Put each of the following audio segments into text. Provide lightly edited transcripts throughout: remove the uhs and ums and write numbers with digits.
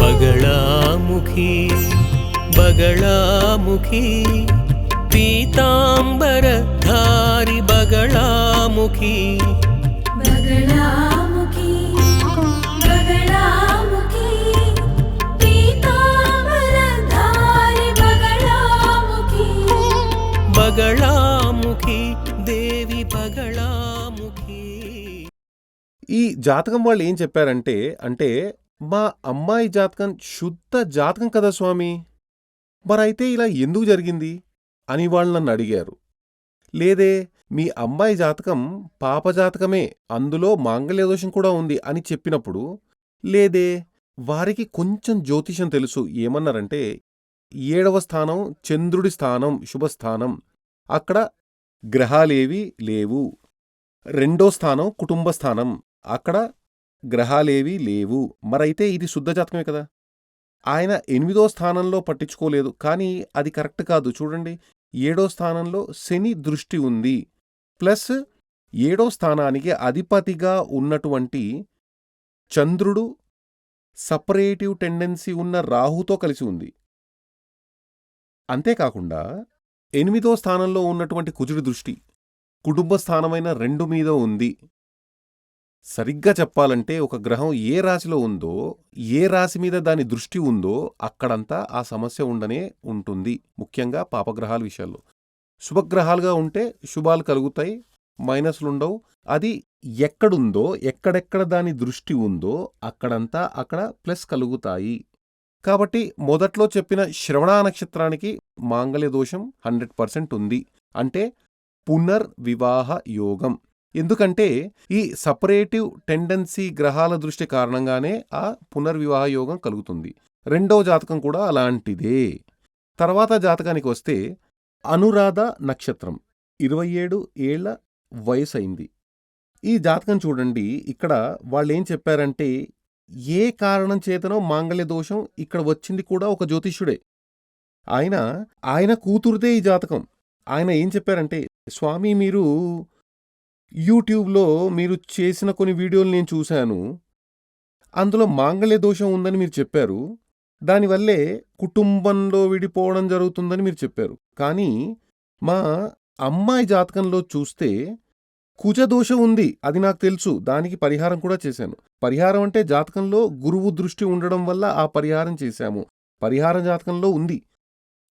बगलामुखी बगलामुखी पीताम्बरधारी बगलामुखी बगलामुखी बगलामुखी पीताम्बरधारी बगलामुखी बगलामुखी देवी बगलामुखी। ఈ జాతకం వాళ్ళు ఏం చెప్పారంటే అంటే మా అమ్మాయి జాతకం శుద్ధ జాతకం కదా స్వామి, మరైతే ఇలా ఎందుకు జరిగింది అని వాళ్ళు నన్ను అడిగారు. లేదే మీ అమ్మాయి జాతకం పాపజాతకమే, అందులో మాంగళ్యదోషం కూడా ఉంది అని చెప్పినప్పుడు, లేదే వారికి కొంచెం జ్యోతిషం తెలుసు. ఏమన్నారంటే 7వ స్థానం చంద్రుడి స్థానం, శుభస్థానం, అక్కడ గ్రహాలేవి లేవు. 2వ స్థానం కుటుంబ స్థానం, అక్కడ గ్రహాలేవీ లేవు. మరైతే ఇది శుద్ధ జాతకమే కదా. ఆయన 8వ స్థానంలో పట్టించుకోలేదు, కానీ అది కరెక్ట్ కాదు. చూడండి, 7వ స్థానంలో శని దృష్టి ఉంది, ప్లస్ 7వ స్థానానికి అధిపతిగా ఉన్నటువంటి చంద్రుడు సపరేటివ్ టెండెన్సీ ఉన్న రాహుతో కలిసి ఉంది. అంతేకాకుండా 8వ స్థానంలో ఉన్నటువంటి కుజుడి దృష్టి కుటుంబ స్థానమైన 2 మీద ఉంది. సరిగ్గా చెప్పాలంటే ఒక గ్రహం ఏ రాశిలో ఉందో, ఏ రాశి మీద దాని దృష్టి ఉందో అక్కడంతా ఆ సమస్య ఉండనే ఉంటుంది. ముఖ్యంగా పాపగ్రహాల విషయాల్లో. శుభగ్రహాలుగా ఉంటే శుభాలు కలుగుతాయి, మైనస్లుండవు. అది ఎక్కడుందో, ఎక్కడెక్కడ దాని దృష్టి ఉందో అక్కడంతా అక్కడ ప్లస్ కలుగుతాయి. కాబట్టి మొదట్లో చెప్పిన శ్రవణ నక్షత్రానికి మాంగళ్య దోషం 100% ఉంది. అంటే పునర్వివాహ యోగం. ఎందుకంటే ఈ సపరేటివ్ టెండెన్సీ గ్రహాల దృష్టి కారణంగానే ఆ పునర్వివాహ యోగం కలుగుతుంది. 2వ జాతకం కూడా అలాంటిదే. తర్వాత జాతకానికి వస్తే అనురాధ నక్షత్రం, 27 ఏళ్ల వయసు అయింది. ఈ జాతకం చూడండి, ఇక్కడ వాళ్ళేం చెప్పారంటే ఏ కారణం చేతనో మాంగళ్య దోషం ఇక్కడ వచ్చింది కూడా ఒక జ్యోతిష్యుడే. ఆయన కూతురుదే ఈ జాతకం. ఆయన ఏం చెప్పారంటే, స్వామి మీరు యూట్యూబ్లో మీరు చేసిన కొన్ని వీడియోలు నేను చూశాను, అందులో మాంగళ్య దోషం ఉందని మీరు చెప్పారు, దానివల్లే కుటుంబంలో విడిపోవడం జరుగుతుందని మీరు చెప్పారు. కానీ మా అమ్మాయి జాతకంలో చూస్తే కుజదోషం ఉంది, అది నాకు తెలుసు. దానికి పరిహారం కూడా చేశాను. పరిహారం అంటే జాతకంలో గురువు దృష్టి ఉండడం వల్ల ఆ పరిహారం చేశాము. పరిహారం జాతకంలో ఉంది,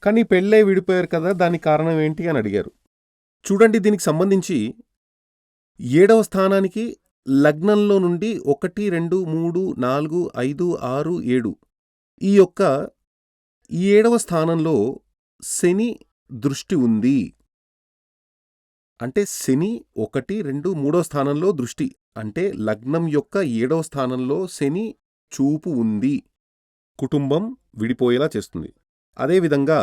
కానీ పెళ్ళై విడిపోయారు కదా, దానికి కారణం ఏంటి అని అడిగారు. చూడండి, దీనికి సంబంధించి 7వ స్థానానికి లగ్నంలో నుండి 1, 2, 3, 4, 5, 6, 7 ఈ 7వ స్థానంలో శని దృష్టి ఉంది. అంటే శని 1, 2, 3వ స్థానంలో దృష్టి అంటే లగ్నం యొక్క 7వ స్థానంలో శని చూపు ఉంది. కుటుంబం విడిపోయేలా చేస్తుంది. అదేవిధంగా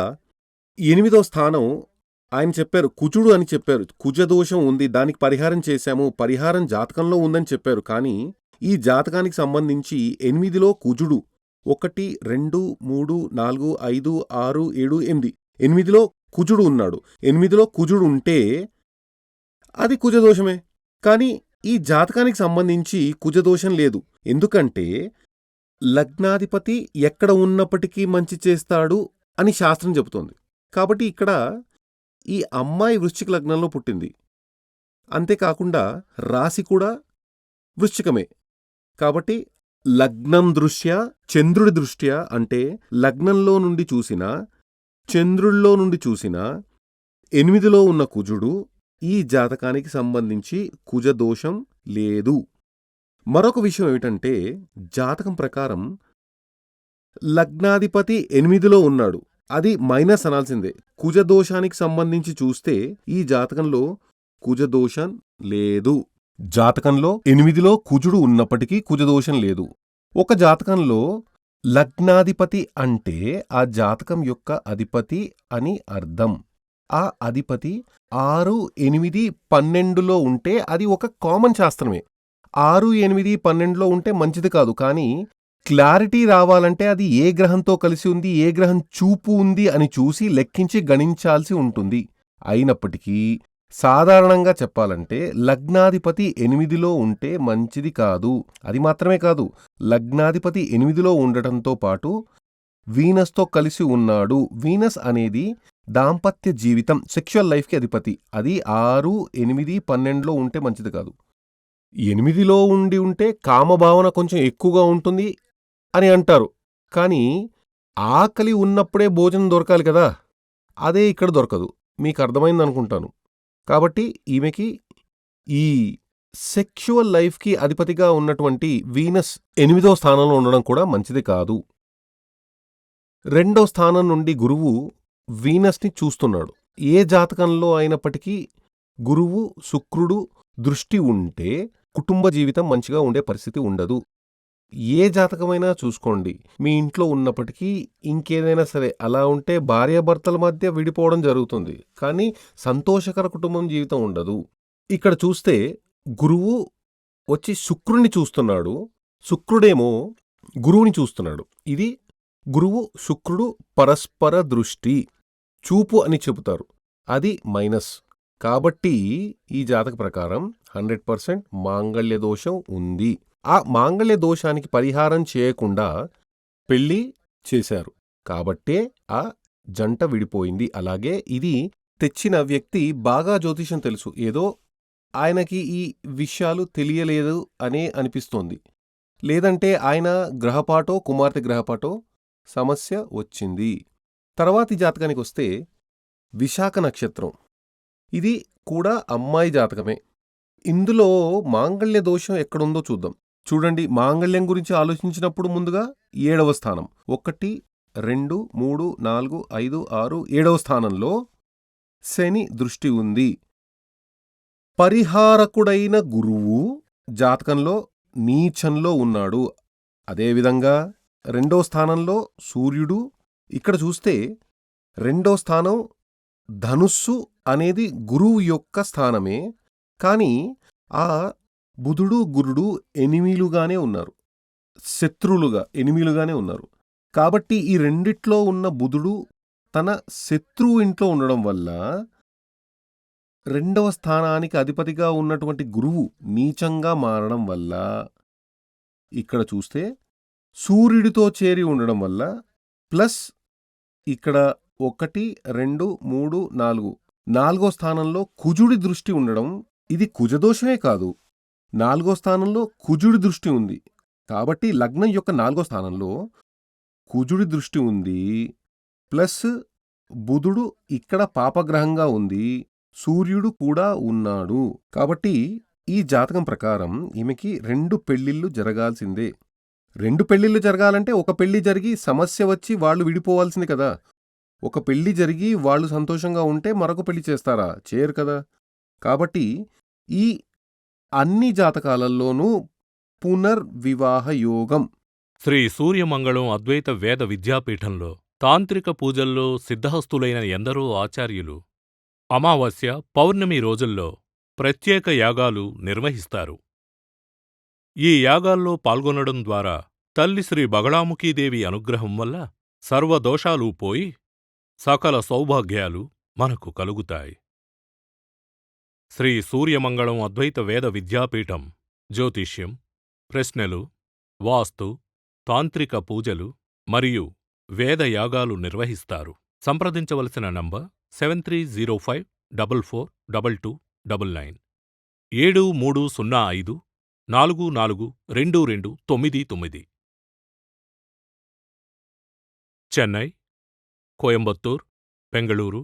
8వ స్థానం ఆయన చెప్పారు కుజుడు అని చెప్పారు. కుజదోషం ఉంది, దానికి పరిహారం చేశాము, పరిహారం జాతకంలో ఉందని చెప్పారు. కానీ ఈ జాతకానికి సంబంధించి 8లో కుజుడు 1, 2, 3, 4, 5, 6, 7, 8 8లో కుజుడు ఉన్నాడు. 8లో కుజుడు ఉంటే అది కుజదోషమే. కానీ ఈ జాతకానికి సంబంధించి కుజదోషం లేదు. ఎందుకంటే లగ్నాధిపతి ఎక్కడ ఉన్నప్పటికీ మంచి చేస్తాడు అని శాస్త్రం చెబుతోంది. కాబట్టి ఇక్కడ ఈ అమ్మాయి వృశ్చిక లగ్నంలో పుట్టింది. అంతేకాకుండా రాశి కూడా వృశ్చికమే. కాబట్టి లగ్నం దృష్ట్యా, చంద్రుడి దృష్ట్యా, అంటే లగ్నంలో నుండి చూసినా, చంద్రుల్లో నుండి చూసినా 8లో ఉన్న కుజుడు ఈ జాతకానికి సంబంధించి కుజదోషం లేదు. మరొక విషయం ఏమిటంటే, జాతకం ప్రకారం లగ్నాధిపతి 8లో ఉన్నాడు, అది మైనస్ అనాల్సిందే. కుజదోషానికి సంబంధించి చూస్తే ఈ జాతకంలో కుజదోషం లేదు. జాతకంలో 8లో కుజుడు ఉన్నప్పటికీ కుజదోషం లేదు. ఒక జాతకంలో లగ్నాధిపతి అంటే ఆ జాతకం యొక్క అధిపతి అని అర్థం. ఆ అధిపతి 6, 8, 12లో ఉంటే అది ఒక కామన్ శాస్త్రమే. 6, 8, 12లో ఉంటే మంచిది కాదు. కానీ క్లారిటీ రావాలంటే అది ఏ గ్రహంతో కలిసి ఉంది, ఏ గ్రహం చూపు ఉంది అని చూసి లెక్కించి గణించాల్సి ఉంటుంది. అయినప్పటికీ సాధారణంగా చెప్పాలంటే లగ్నాధిపతి 8లో ఉంటే మంచిది కాదు. అది మాత్రమే కాదు, లగ్నాధిపతి 8లో ఉండటంతో పాటు వీనస్తో కలిసి ఉన్నాడు. వీనస్ అనేది దాంపత్య జీవితం, సెక్షువల్ లైఫ్కి అధిపతి. అది 6, 8, 12లో ఉంటే మంచిది కాదు. 8లో ఉంటే కామభావన కొంచెం ఎక్కువగా ఉంటుంది అని అంటారు. కానీ ఆకలి ఉన్నప్పుడే భోజనం దొరకాలి కదా, అదే ఇక్కడ దొరకదు. మీకు అర్థమైందనుకుంటాను. కాబట్టి ఈమెకి ఈ సెక్షువల్ లైఫ్కి అధిపతిగా ఉన్నటువంటి వీనస్ 8వ స్థానంలో ఉండడం కూడా మంచిది కాదు. 2వ స్థానం నుండి గురువు వీనస్ని చూస్తున్నాడు. ఏ జాతకంలో అయినప్పటికీ గురువు శుక్రుడు దృష్టి ఉంటే కుటుంబ జీవితం మంచిగా ఉండే పరిస్థితి ఉండదు. ఏ జాతకమైనా చూసుకోండి, మీ ఇంట్లో ఉన్నప్పటికీ ఇంకేదైనా సరే అలా ఉంటే భార్యాభర్తల మధ్య విడిపోవడం జరుగుతుంది, కానీ సంతోషకర కుటుంబం జీవితం ఉండదు. ఇక్కడ చూస్తే గురువు వచ్చి శుక్రుణ్ణి చూస్తున్నాడు, శుక్రుడేమో గురువుని చూస్తున్నాడు. ఇది గురువు శుక్రుడు పరస్పర దృష్టి, చూపు అని చెబుతారు. అది మైనస్. కాబట్టి ఈ జాతక ప్రకారం 100% మాంగళ్య దోషం ఉంది. ఆ మాంగళ్య దోషానికి పరిహారం చేయకుండా పెళ్లి చేశారు కాబట్టే ఆ జంట విడిపోయింది. అలాగే ఇది తెచ్చిన వ్యక్తి బాగా జ్యోతిషం తెలుసు, ఏదో ఆయనకి ఈ విషయాలు తెలియలేదు అనే అనిపిస్తోంది. లేదంటే ఆయన గ్రహపాటో కుమార్తె గ్రహపాటో సమస్య వచ్చింది. తర్వాతి జాతకానికి వస్తే విశాఖ నక్షత్రం, ఇది కూడా అమ్మాయి జాతకమే. ఇందులో మాంగళ్య దోషం ఎక్కడుందో చూద్దాం. చూడండి, మాంగళ్యం గురించి ఆలోచించినప్పుడు ముందుగా 7వ స్థానం, 1, 2, 3, 4, 5, 6, 7వ స్థానంలో శని దృష్టి ఉంది. పరిహారకుడైన గురువు జాతకంలో నీచంలో ఉన్నాడు. అదేవిధంగా 2వ స్థానంలో సూర్యుడు. ఇక్కడ చూస్తే 2వ స్థానం ధనుస్సు అనేది గురువు యొక్క స్థానమే, కానీ ఆ బుధుడు గురుడు ఎనిమిలుగానే ఉన్నారు, శత్రువులుగా ఎనిమిలుగానే ఉన్నారు. కాబట్టి ఈ రెండిట్లో ఉన్న బుధుడు తన శత్రువు ఇంట్లో ఉండడం వల్ల 2వ స్థానానికి అధిపతిగా ఉన్నటువంటి గురువు నీచంగా మారడం వల్ల, ఇక్కడ చూస్తే సూర్యుడితో చేరి ఉండడం వల్ల, ప్లస్ ఇక్కడ 1, 2, 3, 4, 4వ స్థానంలో కుజుడి దృష్టి ఉండడం, ఇది కుజదోషమే కాదు, 4వ స్థానంలో కుజుడి దృష్టి ఉంది. కాబట్టి లగ్నం యొక్క 4వ స్థానంలో కుజుడి దృష్టి ఉంది, ప్లస్ బుధుడు ఇక్కడ పాపగ్రహంగా ఉంది, సూర్యుడు కూడా ఉన్నాడు. కాబట్టి ఈ జాతకం ప్రకారం ఈమెకి 2 పెళ్లిళ్ళు జరగాల్సిందే. 2 పెళ్లిళ్ళు జరగాలంటే ఒక పెళ్లి జరిగి సమస్య వచ్చి వాళ్ళు విడిపోవాల్సింది కదా. ఒక పెళ్లి జరిగి వాళ్ళు సంతోషంగా ఉంటే మరొక పెళ్లి చేస్తారా? చేయరు కదా. కాబట్టి ఈ అన్ని జాతకాలలోనూ పునర్వివాహ యోగం. శ్రీ సూర్యమంగళం అద్వైత వేద విద్యాపీఠంలో తాంత్రిక పూజల్లో సిద్ధహస్తులైన ఎందరో ఆచార్యులు అమావాస్య, పౌర్ణమి రోజుల్లో ప్రత్యేక యాగాలు నిర్వహిస్తారు. ఈ యాగాల్లో పాల్గొనడం ద్వారా తల్లి శ్రీ బగళాముఖీదేవి అనుగ్రహం వల్ల సర్వదోషాలూ పోయి సకల సౌభాగ్యాలు మనకు కలుగుతాయి. శ్రీ సూర్యమంగళం అద్వైత వేద విద్యాపీఠం జ్యోతిష్యం, ప్రశ్నలు, వాస్తు, తాంత్రిక పూజలు మరియు వేదయాగాలు నిర్వహిస్తారు. సంప్రదించవలసిన నంబర్ 7305442299 7305442299. చెన్నై, కోయంబత్తూర్, బెంగళూరు,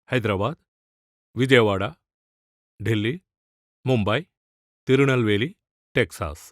హైదరాబాద్, విజయవాడ, ఢిల్లీ, ముంబై, తిరునల్వేలి, టెక్సాస్.